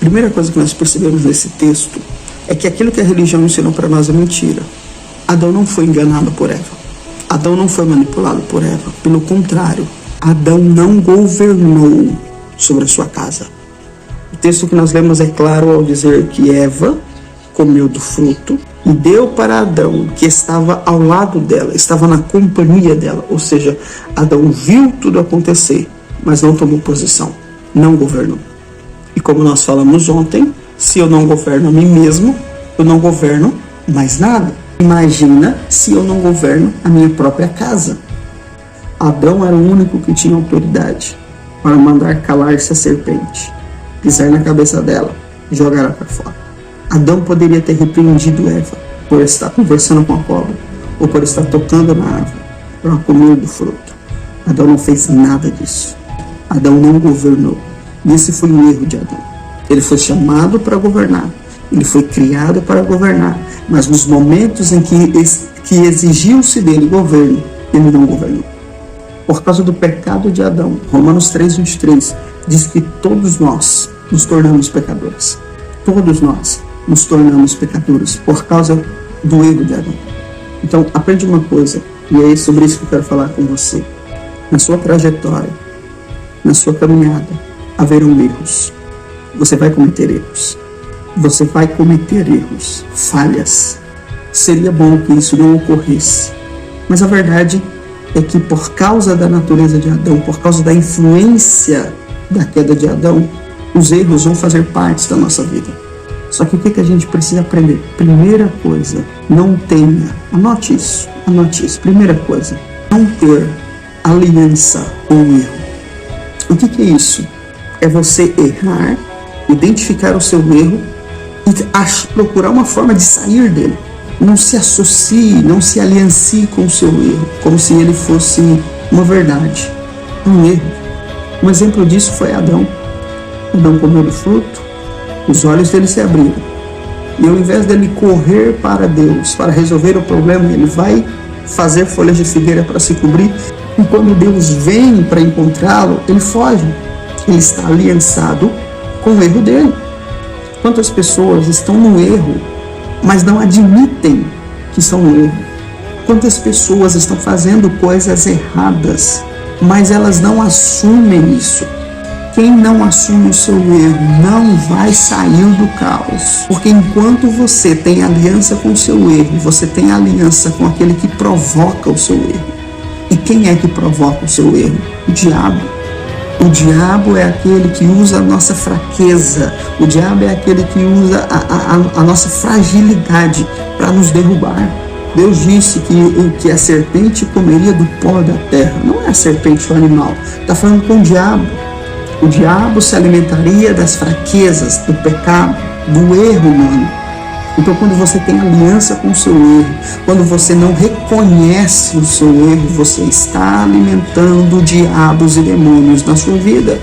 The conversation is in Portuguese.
primeira coisa que nós percebemos nesse texto é que aquilo que a religião ensinou para nós é mentira. Adão não foi enganado por Eva. Adão não foi manipulado por Eva. Pelo contrário, Adão não governou sobre a sua casa. O texto que nós lemos é claro ao dizer que Eva comeu do fruto e deu para Adão, que estava ao lado dela, estava na companhia dela. Ou seja, Adão viu tudo acontecer, mas não tomou posição, não governou. E como nós falamos ontem, se eu não governo a mim mesmo, eu não governo mais nada. Imagina se eu não governo a minha própria casa. Adão era o único que tinha autoridade para mandar calar-se a serpente, pisar na cabeça dela e jogar ela para fora. Adão poderia ter repreendido Eva por estar conversando com a cobra ou por estar tocando na árvore, por comer do fruto. Adão não fez nada disso. Adão não governou. E esse foi o erro de Adão. Ele foi chamado para governar. Ele foi criado para governar. Mas nos momentos em que exigiu-se dele governo, ele não governou. Por causa do pecado de Adão, Romanos 3:23 diz que todos nós nos tornamos pecadores. Todos nós nos tornamos pecadores por causa do erro de Adão. Então, aprende uma coisa, e é sobre isso que eu quero falar com você. Na sua trajetória, na sua caminhada, haverão erros. Você vai cometer erros. Você vai cometer erros, falhas. Seria bom que isso não ocorresse. Mas a verdade é que por causa da natureza de Adão, por causa da influência da queda de Adão, os erros vão fazer parte da nossa vida. Só que o que a gente precisa aprender? Primeira coisa, não tenha, anote isso. Primeira coisa, não ter aliança com o erro. O que é isso? É você errar, identificar o seu erro e procurar uma forma de sair dele. Não se associe, não se aliancie com o seu erro, como se ele fosse uma verdade, um erro. Um exemplo disso foi Adão. Adão comeu do fruto, os olhos dele se abriram. E ao invés dele correr para Deus, para resolver o problema, ele vai fazer folhas de figueira para se cobrir. E quando Deus vem para encontrá-lo, ele foge. Ele está aliançado com o erro dele. Quantas pessoas estão no erro, mas não admitem que estão no erro? Quantas pessoas estão fazendo coisas erradas, mas elas não assumem isso? Quem não assume o seu erro não vai sair do caos. Porque enquanto você tem aliança com o seu erro, você tem aliança com aquele que provoca o seu erro. E quem é que provoca o seu erro? O diabo. O diabo é aquele que usa a nossa fraqueza. O diabo é aquele que usa a nossa fragilidade para nos derrubar. Deus disse que a serpente comeria do pó da terra. Não é a serpente o animal. Está falando com o diabo. O diabo se alimentaria das fraquezas, do pecado, do erro humano. Então, quando você tem aliança com o seu erro, quando você não reconhece o seu erro, você está alimentando diabos e demônios na sua vida.